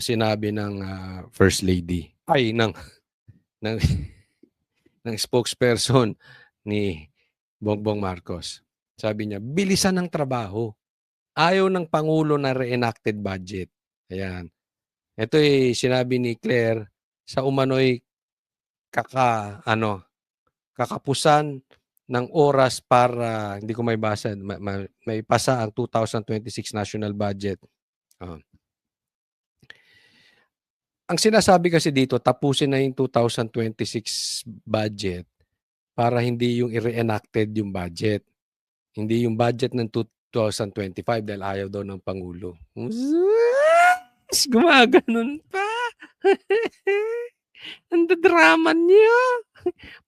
sinabi ng First Lady, ay ng ng, ng spokesperson ni Bongbong Marcos. Sabi niya, bilisan ng trabaho. Ayaw ng Pangulo na reenacted budget. Ayan. Ito ay sinabi ni Claire sa umano'y kakapusan ng oras para, hindi ko may basa, may pasa ang 2026 national budget. Ang sinasabi kasi dito, tapusin na yung 2026 budget para hindi yung i-reenacted yung budget. Hindi yung budget ng 2025 dahil ayaw daw ng Pangulo. Gumaganon pa. Ang drama niya.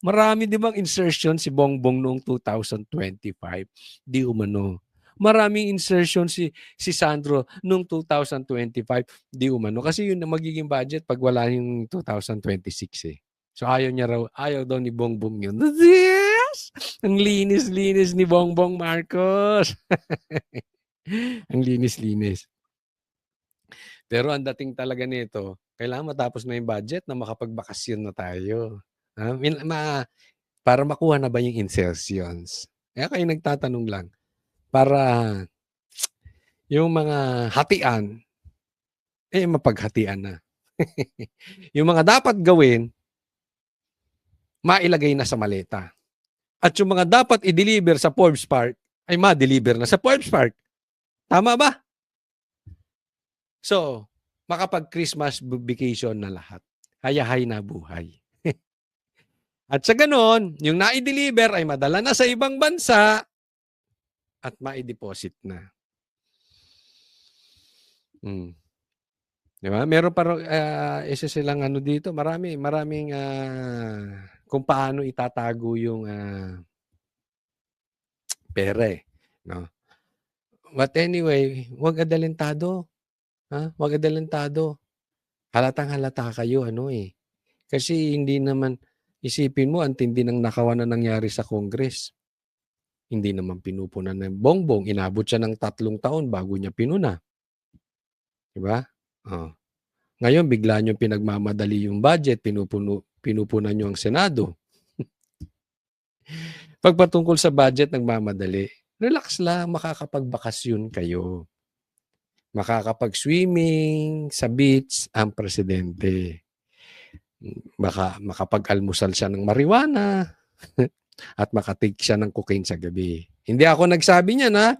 Marami di bang insertion si Bongbong noong 2025? Di umano. Maraming insertion si Sandro noong 2025. Di umano. Kasi yun na magiging budget pag wala yung 2026 eh. So ayaw daw ni Bongbong yun. Yes! Ang linis-linis ni Bongbong Marcos. Ang linis-linis. Pero ang dating talaga nito, kailangan matapos na yung budget na makapagbakasyon na tayo. Para makuha na ba yung insertions? Kaya kayo nagtatanong lang. Para yung mga hatian, mapaghatian na. Yung mga dapat gawin, mailagay na sa maleta. At yung mga dapat i-deliver sa Forbes Park, ay ma-deliver na sa Forbes Park. Tama ba? So, makapag-Christmas vacation na lahat. Hayahay na buhay. At sa ganon, yung na-deliver ay madala na sa ibang bansa at ma-deposit na. Diba? Meron pa isa silang dito, maraming kung paano itatago yung pera eh, no? But anyway, huwag adalentado. Huwag adalentado. Halatang-halata kayo Kasi hindi naman isipin mo ang tindi ng nakawan na nangyari sa Congress. Hindi naman pinupunan ng Bongbong, inabot siya ng 3 taon bago niya pinuna. Diba? Ngayon, bigla nyo pinagmamadali yung budget, pinupunan nyo ang Senado. Pagpatungkol sa budget, nagmamadali. Relax lang, makakapagbakasyon kayo. Makakapag-swimming sa beach ang presidente. Makapag-almusal siya ng marijuana at makatake siya ng cocaine sa gabi. Hindi ako nagsabi niya na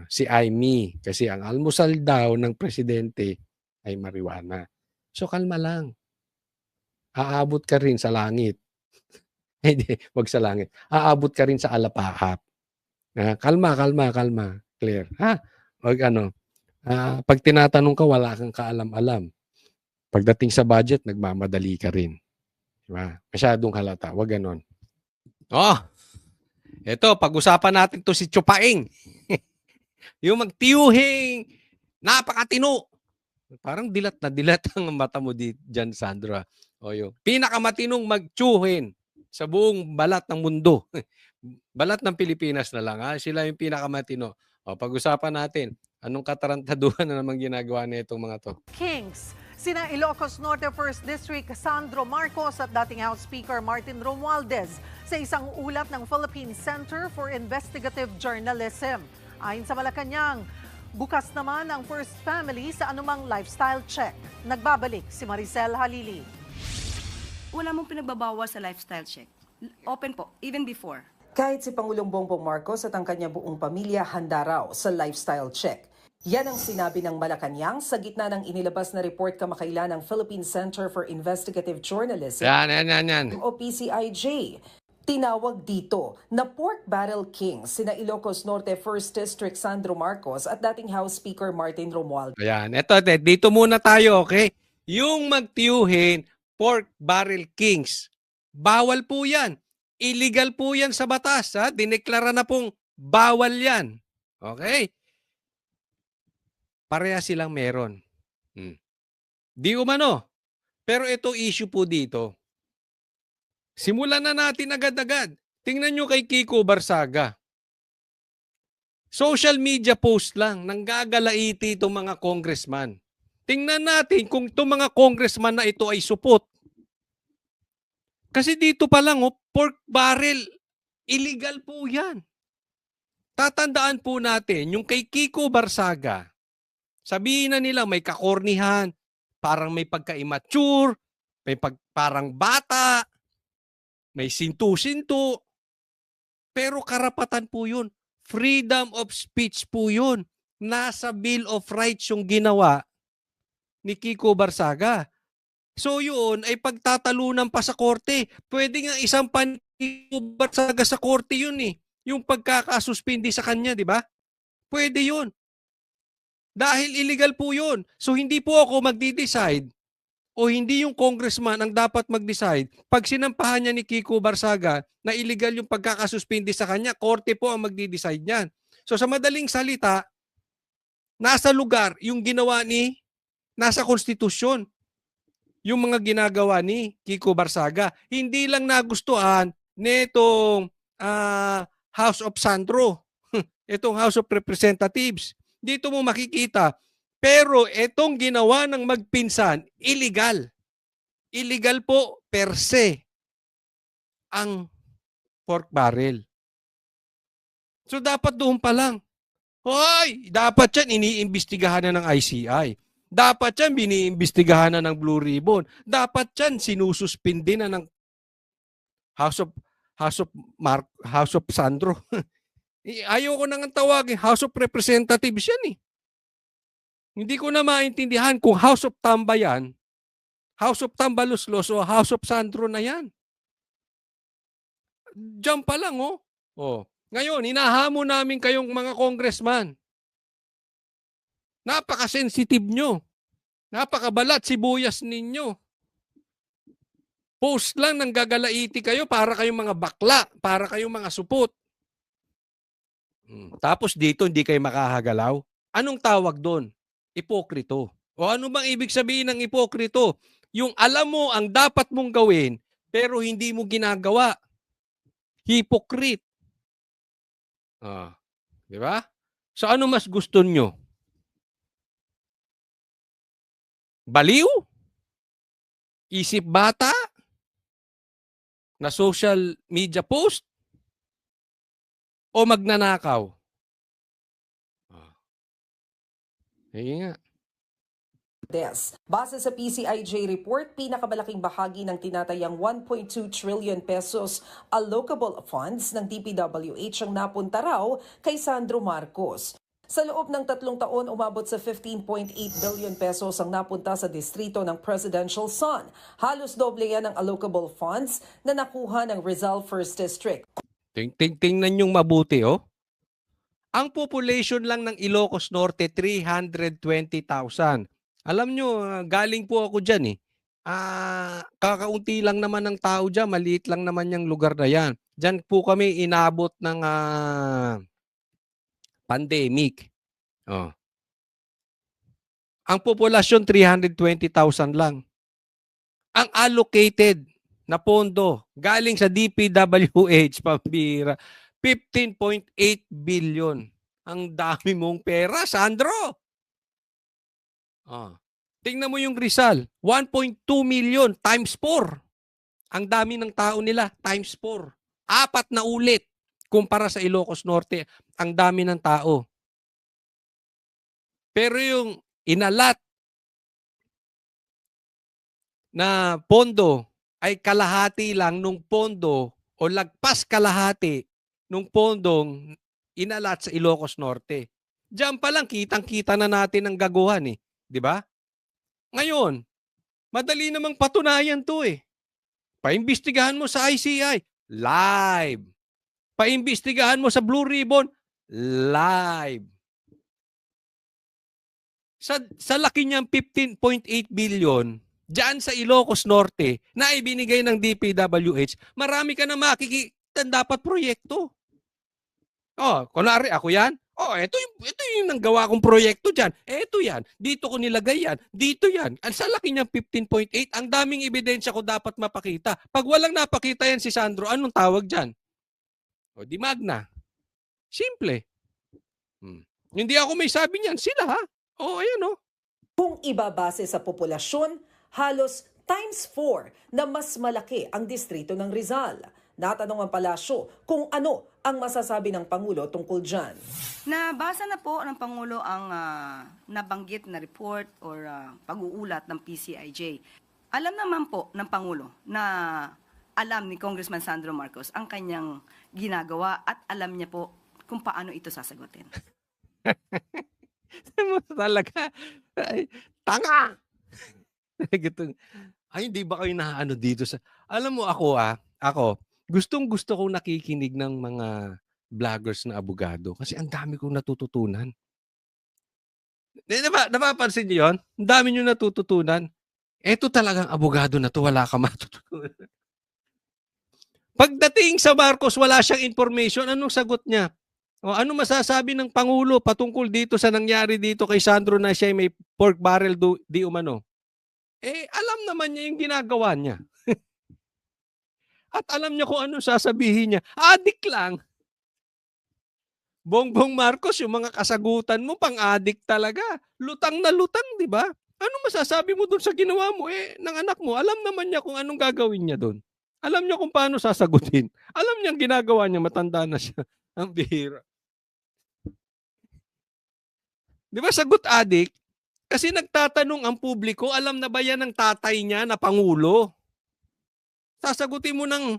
si Aimee. Kasi ang almusal daw ng presidente ay marijuana. So kalma lang. Aabot ka rin sa langit. Hindi, wag sa langit. Aabot ka rin sa alapahap. Kalma. Clear. Wag pag tinatanong ka, wala kang kaalam-alam. Pagdating sa budget, nagmamadali ka rin. Diba? Masyadong halata. Wag ganon. Ito, pag-usapan natin to si Chupaing. Yung magtiyuhing napakatino. Parang dilat na dilat ang mata mo dyan, Sandra. Yung pinakamatinong magtiyuhin sa buong balat ng mundo. Balat ng Pilipinas na lang. Sila yung pinakamatino. Pag-usapan natin. Anong katarantaduhan na naman ginagawa na itong mga to? Kings, sina Ilocos Norte 1st District Sandro Marcos at dating House Speaker Martin Romualdez sa isang ulat ng Philippine Center for Investigative Journalism. Ayon sa Malacanang, bukas naman ang First Family sa anumang lifestyle check. Nagbabalik si Maricel Halili. Wala mong pinagbabawas sa lifestyle check. Open po, even before. Kahit si Pangulong Bongbong Marcos at ang kanyang buong pamilya handa raw sa lifestyle check. Yan ang sinabi ng Malacanang sa gitna ng inilabas na report kamakailan ng Philippine Center for Investigative Journalism Yan. o PCIJ. Tinawag dito na pork barrel king sina Ilocos Norte 1st District Sandro Marcos at dating House Speaker Martin Romualdez. Ayan, eto, dito muna tayo, okay? Yung magtiyuhin, pork barrel kings, bawal po yan. Illegal po yan sa batas. Dineklara na pong bawal yan. Okay? Pareha silang meron. Di umano. Pero ito issue po dito. Simulan na natin agad-agad. Tingnan nyo kay Kiko Barsaga. Social media post lang. Nanggagalaiti itong mga congressman. tingnan natin kung itong mga congressman na ito ay supot. Kasi dito pa lang, pork barrel, illegal po yan. Tatandaan po natin, yung kay Kiko Barsaga, sabihin na nila may kakornihan, parang may pagka-immature, parang bata, may sintu-sintu. Pero karapatan po yun. Freedom of speech po yun. Nasa Bill of Rights yung ginawa ni Kiko Barsaga. So yun ay pagtatalunan pa sa korte. Pwede nga isang Kiko Barsaga sa korte yun eh. Yung pagkakasuspindi sa kanya, di ba? Pwede yun. Dahil illegal po yun. So hindi po ako magdi-decide o hindi yung congressman ang dapat mag-decide. Pag sinampahan niya ni Kiko Barsaga na illegal yung pagkakasuspindi sa kanya, korte po ang magdi-decide niyan. So sa madaling salita, nasa lugar yung ginawa nasa konstitusyon. Yung mga ginagawa ni Kiko Barsaga. Hindi lang nagustuhan nitong House of Sandro. Itong House of Representatives. Dito mo makikita. Pero itong ginawa ng magpinsan, illegal. Illegal po per se ang pork barrel. So dapat doon pa lang. Hoy, dapat yan iniimbestigahan na ng ICI. Dapat yan biniimbestigahan na ng Blue Ribbon. Dapat yan sinususpindi na ng House of Sandro. Ayoko nang tawagin House of Representatives yan eh. Hindi ko na maintindihan kung House of Tamba yan, House of Tambaluslos o House of Sandro na yan. Diyan pa lang Ngayon, hinahamon namin kayong mga congressman. Napaka-sensitive nyo. Napakabalat sibuyas ninyo. Post lang nang gagalaiti kayo para kayong mga bakla, para kayong mga supot. Tapos dito hindi kayo makahagalaw. Anong tawag doon? Ipokrito. O ano bang ibig sabihin ng ipokrito? Yung alam mo ang dapat mong gawin, pero hindi mo ginagawa. Hypocrite. Di ba? So ano mas gusto nyo? Baliw? Isip bata? Na social media post? O magnanakaw? Sige nga. Base sa PCIJ report, pinakamalaking bahagi ng tinatayang 1.2 trillion pesos allocable funds ng DPWH ang napunta raw kay Sandro Marcos. Sa loob ng 3 taon, umabot sa 15.8 billion pesos ang napunta sa distrito ng Presidential Son. Halos doble yan ang allocable funds na nakuha ng Rizal 1st District. Tingnan yung mabuti, Ang population lang ng Ilocos Norte, 320,000. Alam nyo, galing po ako dyan kakaunti lang naman ng tao dyan, maliit lang naman yung lugar na yan. Dyan po kami inabot ng pandemic. Ang populasyon, 320,000 lang. Ang allocated na pondo galing sa DPWH, pambira, 15.8 billion. Ang dami mong pera, Sandro. Tingnan mo yung Rizal, 1.2 million times 4. Ang dami ng tao nila, times 4. 4 na ulit kumpara sa Ilocos Norte. Ang dami ng tao. Pero yung inalat na pondo ay kalahati lang nung pondo o lagpas kalahati nung pondong inalat sa Ilocos Norte. Diyan pa lang kitang-kita na natin ang gaguhan di ba? Ngayon, madali namang patunayan 'to Paimbestigahan mo sa ICI, live. Paimbestigahan mo sa Blue Ribbon, live. Sa laki niyang 15.8 billion, diyan sa Ilocos Norte na ibinigay ng DPWH, marami ka na makikita dapat proyekto. Kunwari ako yan. Ito yung nanggawa kong proyekto dyan. Ito yan. Dito ko nilagay yan. Dito yan. Sa laki niyang 15.8, ang daming ebidensya ko dapat mapakita. Pag walang napakita yan si Sandro, anong tawag dyan? Di magna. Simple. Hindi ako may sabi niyan. Sila Ayan Kung ibabase sa populasyon, halos times 4 na mas malaki ang distrito ng Rizal. Natanong ang palasyo kung ano ang masasabi ng Pangulo tungkol dyan. Nabasa na po ng Pangulo ang nabanggit na report or pag-uulat ng PCIJ. Alam naman po ng Pangulo na alam ni Congressman Sandro Marcos ang kanyang ginagawa at alam niya po kung paano ito sasagutin. Talaga. Ay, tanga! Ay, hindi ba kayo naano dito sa... Alam mo ako gustong-gusto kong nakikinig ng mga vloggers na abogado kasi ang dami kong natututunan. Napapansin niyo yun? Ang dami niyo natututunan. Eto talagang abogado na to, wala ka matututunan. Pagdating sa Marcos, wala siyang information. Anong sagot niya? O ano masasabi ng Pangulo patungkol dito sa nangyari dito kay Sandro na siya may pork barrel di umano? Alam naman niya yung ginagawa niya. At alam niya kung anong sasabihin niya. Adik lang. Bongbong Marcos, yung mga kasagutan mo, pang-adik talaga. Lutang na lutang, di ba? Ano masasabi mo dun sa ginawa mo? Ng anak mo, alam naman niya kung anong gagawin niya dun. Alam niya kung paano sasagutin. Alam niya ang ginagawa niya, matanda na siya. Ang bihira. Di ba sagot adik? Kasi nagtatanong ang publiko, alam na ba yan ng tatay niya na Pangulo? Sasagutin mo ng...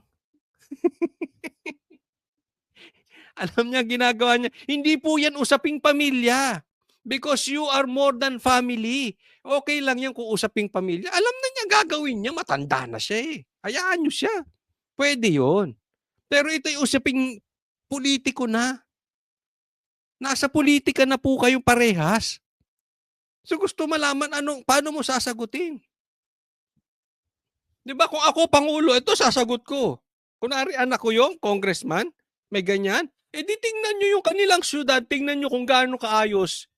Alam niya ginagawa niya. Hindi po yan usaping pamilya. Because you are more than family. Okay lang yan kung usaping pamilya. Alam na niya gagawin niya. Matanda na siya eh. Hayaan niyo siya. Pwede yun. Pero ito'y usaping politiko na. Nasa politika na po kayong parehas. So gusto malaman paano mo sasagutin. Di ba kung ako Pangulo, ito sasagot ko. Kunwari anak ko yung congressman, may ganyan. Di tingnan nyo yung kanilang syudad, tingnan nyo kung gaano kaayos.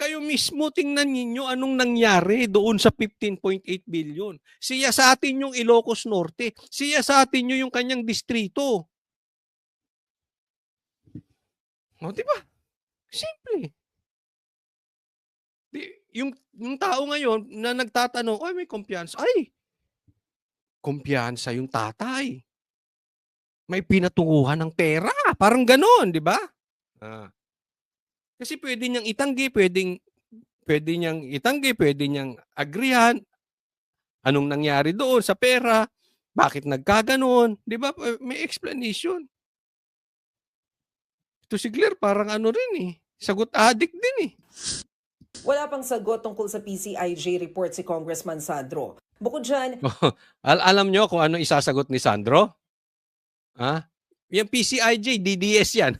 Kayo mismo tingnan ninyo anong nangyari doon sa 15.8 billion. Siya sa atin yung Ilocos Norte. Siya sa atin yung kanyang distrito. O, di ba? Simple. Yung tao ngayon na nagtatanong, ay may kumpiyansa. Ay, kumpiyansa yung tatay. May pinatunguhan ng pera. Parang gano'n, di ba? Kasi pwede niyang itanggi, pwede niyang itanggi, pwede niyang agrihan. Anong nangyari doon sa pera? Bakit nagkaganon? Di ba? May explanation. Ito si Claire, parang ano rin eh. Sagot adik din eh. Wala pang sagot tungkol sa PCIJ report si Congressman Sandro. Bukod dyan, Alam nyo kung ano isasagot ni Sandro? Yung PCIJ, DDS yan.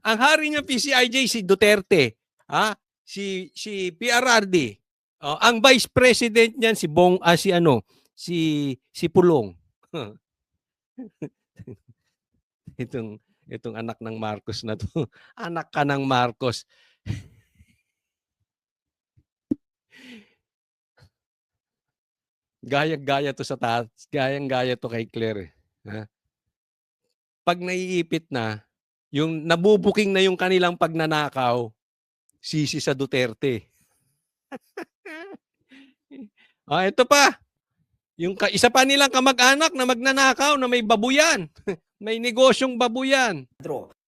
Ang hari ng PCIJ si Duterte, si PRRD. Ang vice president niyan si Pulong. Itong anak ng Marcos na to. Anak ka ng Marcos. Gaya-gaya to gayang-gaya to kay Claire. Pag naiipit na, yung nabubuking na yung kanilang pagnanakaw, sisi sa Duterte. Ito pa. Yung isa pa nilang kamag-anak na magnanakaw na may babuyan. May negosyong babuyan.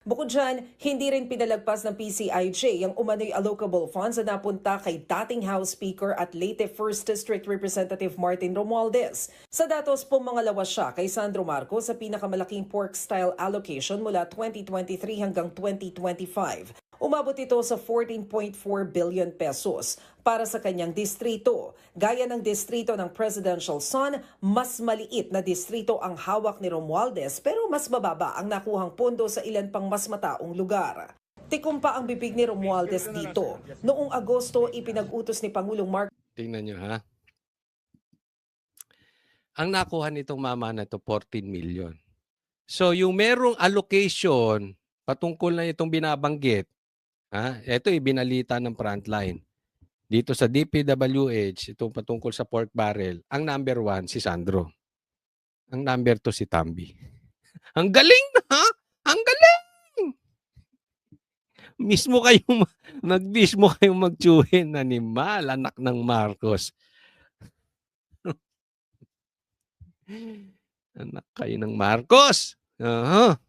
Bukod dyan, hindi rin pinalagpas ng PCIJ ang umano'y allocable funds na napunta kay dating House Speaker at Leyte 1st District Representative Martin Romualdez. Sa datos pumangalawa siya kay Sandro Marcos sa pinakamalaking pork style allocation mula 2023 hanggang 2025. Umabot ito sa 14.4 billion pesos para sa kanyang distrito. Gaya ng distrito ng presidential son, mas maliit na distrito ang hawak ni Romualdez pero mas mababa ang nakuhang pondo sa ilan pang mas mataong lugar. Tikumpa ang bibig ni Romualdez dito. Noong Agosto, ipinag-utos ni Pangulong Marcos. Tingnan nyo ha. Ang nakuha nitong mama na ito, 14 million. So yung merong allocation patungkol na itong binabanggit, ito ibinalita ng Frontline. Dito sa DPWH, itong patungkol sa pork barrel, ang number 1 si Sandro. Ang number 2 si Tambi. Ang galing na ha? Ang galing! Mismo kayong magtsuhin, animal, anak ng Marcos. Anak kayo ng Marcos. Aha.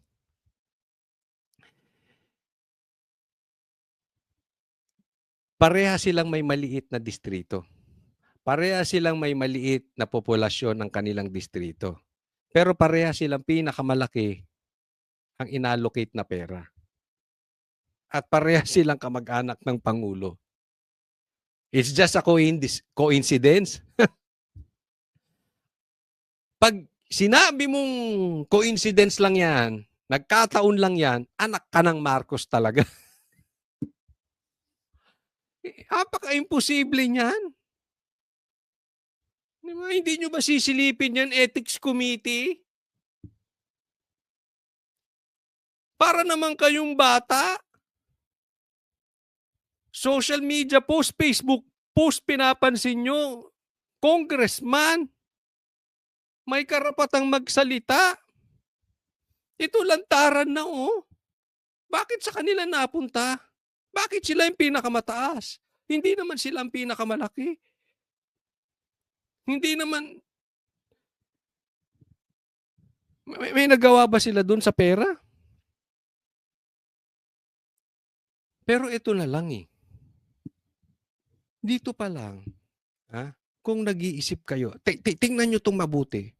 Pareha silang may maliit na distrito. Pareha silang may maliit na populasyon ng kanilang distrito. Pero pareha silang pinakamalaki ang inallocate na pera. At pareha silang kamag-anak ng Pangulo. It's just a coincidence. Pag sinabi mong coincidence lang yan, nagkataon lang yan, anak ka ng Marcos talaga. Apaka-imposible niyan. Hindi nyo ba sisilipin yan, Ethics Committee? Para naman kayong bata. Social media post, Facebook post, pinapansin nyo. Congressman, may karapatang magsalita. Ito lantaran na Bakit sa kanila napunta? Bakit sila yung pinakamataas? Hindi naman sila ang pinakamalaki. Hindi naman, may nagawa ba sila dun sa pera? Pero ito na lang Dito pa lang, kung nag-iisip kayo, tingnan nyo itong mabuti.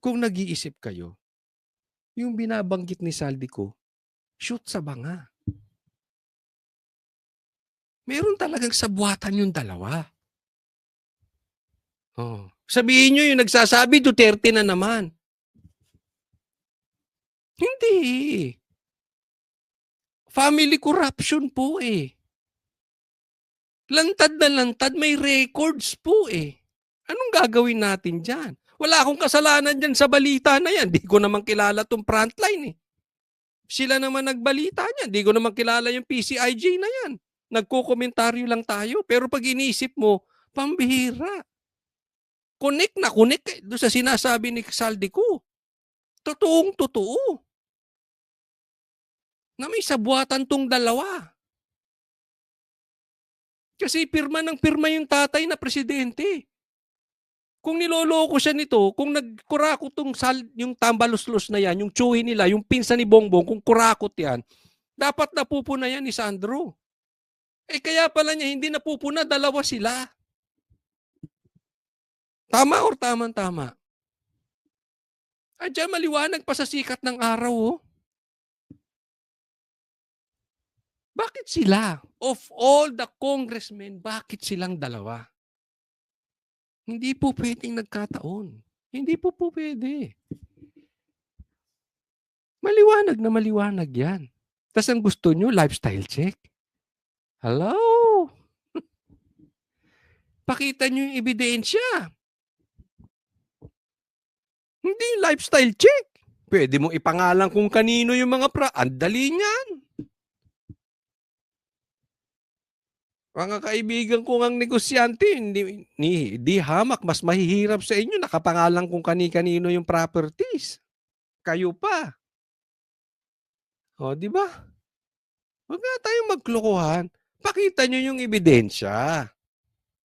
Kung nag-iisip kayo, yung binabanggit ni Saldico, shoot sa banga. Meron talagang sabuatan yung dalawa. Sabihin nyo yung nagsasabi, Duterte na naman. Hindi. Family corruption po Lantad na lantad, may records po Anong gagawin natin dyan? Wala akong kasalanan dyan sa balita na yan. Di ko naman kilala tong frontline Sila naman nagbalita niyan. Di ko naman kilala yung PCIJ na yan. Nagko-komentaryo lang tayo. Pero pag iniisip mo, pambihira. Connect na connect doon sa sinasabi ni Saldico. Totoong totoo. Na may sabuatan tong dalawa. Kasi pirma ng pirma yung tatay na presidente. Kung niloloko siya nito, kung nagkurakot yung tambaluslos na yan, yung tsuhi nila, yung pinsan ni Bongbong, kung kurakot yan, dapat napupuna yan ni Sandro. Kaya pala niya hindi napupuna, dalawa sila. Tama or tama-tama? Diyan maliwanag pa sa sikat ng araw Bakit sila? Of all the congressmen, bakit silang dalawa? Hindi po pwedeng nagkataon. Hindi po pwede. Maliwanag na maliwanag yan. Tapos ang gusto nyo, lifestyle check. Hello? Pakita nyo yung ebidensya. Hindi lifestyle check. Pwede mo ipangalan kung kanino yung mga andali niyan. Mga kaibigan ko ang negosyante, di hamak, mas mahihirap sa inyo, nakapangalan kung kani-kanino yung properties. Kayo pa. Di ba? Huwag nga tayong maglokohan. Pakita nyo yung ebidensya.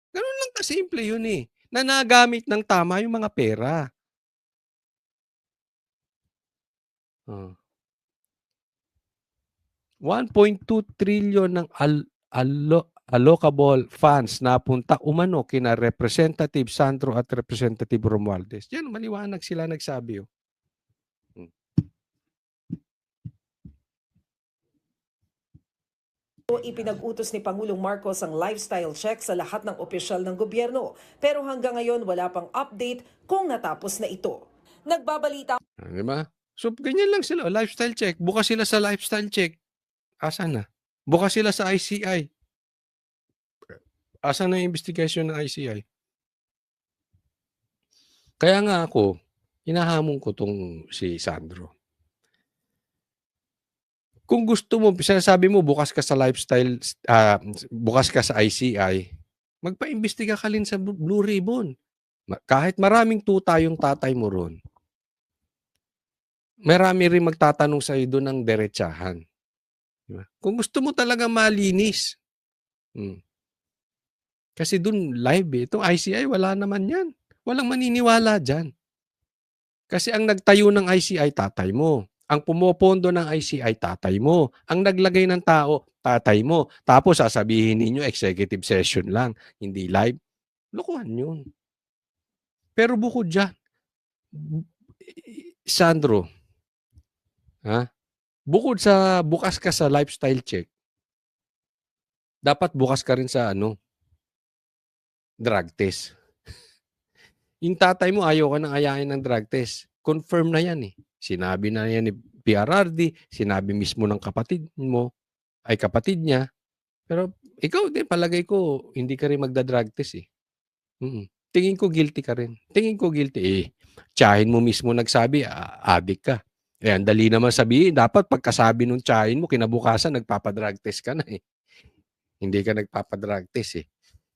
Ganun lang kasimple yun na nagamit ng tama yung mga pera. 1.2 trillion ng allocable funds napunta umano kina Representative Sandro at Representative Romualdez. Yan, maliwanag sila nagsabi. Ipinag-utos ni Pangulong Marcos ang lifestyle check sa lahat ng opisyal ng gobyerno. Pero hanggang ngayon wala pang update kung natapos na ito. Nagbabalita. Diba? So, ganyan lang sila. Lifestyle check. Bukas sila sa lifestyle check. Asan na? Bukas sila sa ICI. Asan na yung investigation ng ICI? Kaya nga ako, hinahamon ko tong si Sandro. Kung gusto mo, sinasabi mo, bukas ka sa lifestyle, bukas ka sa ICI, magpa-imbestiga ka rin sa Blue Ribbon. Kahit maraming tuta yung tatay mo ron, marami rin magtatanong sa iyo doon ng derechahan. Di ba? Kung gusto mo talaga malinis, kasi dun live eh. Itong ICI, wala naman yan. Walang maniniwala dyan. Kasi ang nagtayo ng ICI, tatay mo. Ang pumopondo ng ICI, tatay mo. Ang naglagay ng tao, tatay mo. Tapos sasabihin ninyo, executive session lang, hindi live. Lokohan yun. Pero bukod dyan, Sandro, bukod sa bukas ka sa lifestyle check, dapat bukas ka rin sa drug test. Yung tatay mo, ayaw ka nang ayain ng drug test. Confirm na yan eh. Sinabi na yan ni PRRD, sinabi mismo ng kapatid niya. Pero ikaw din, palagay ko, hindi ka rin magda-drug test eh. Tingin ko guilty ka rin. Tiyahin mo mismo nagsabi, addict ka. Ang dali naman sabihin, dapat pagkasabi nung tiyahin mo, kinabukasan, nagpapadrug test ka na eh. Hindi ka nagpapadrug test eh.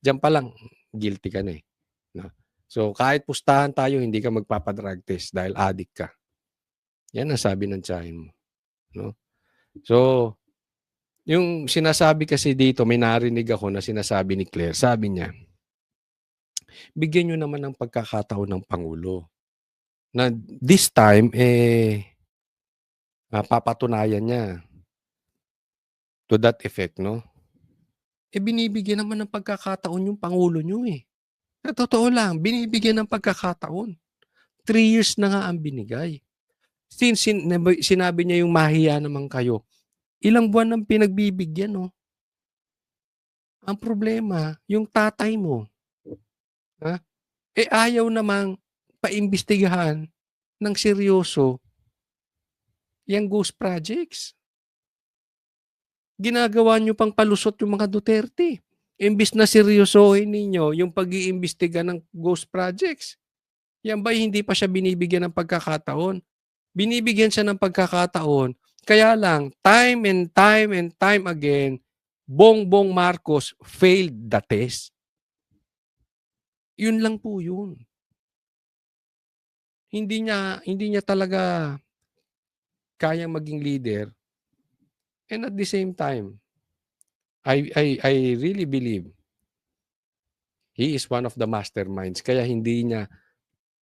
Diyan pa lang, guilty ka na eh. No? So, kahit pustahan tayo, hindi ka magpapadrug test dahil addict ka. Yan ang sabi ng tiyahin mo. No? So, yung sinasabi kasi dito, may narinig ako na sinasabi ni Claire. Sabi niya, bigyan nyo naman ng pagkakataon ng Pangulo. Na this time, papatunayan niya. To that effect, no? Binibigyan naman ng pagkakataon yung Pangulo nyo eh. Sa totoo lang, binibigyan ng pagkakataon. 3 years na nga ang binigay. Since sinabi niya yung mahiya naman kayo, ilang buwan nang pinagbibigyan, no? Ang problema, yung tatay mo, ayaw namang paimbestigahan ng seryoso yung ghost projects. Ginagawa nyo pang palusot yung mga Duterte. Imbis na seryosohin ninyo yung pag-iimbestiga ng ghost projects. Yan ba hindi pa siya binibigyan ng pagkakataon? Binibigyan siya ng pagkakataon. Kaya lang, time and time again, Bongbong Marcos failed the test. Yun lang po yun. Hindi niya talaga kayang maging leader. And at the same time, I really believe he is one of the masterminds kaya hindi niya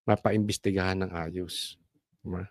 mapaimbestigahan ng ayos. Diba?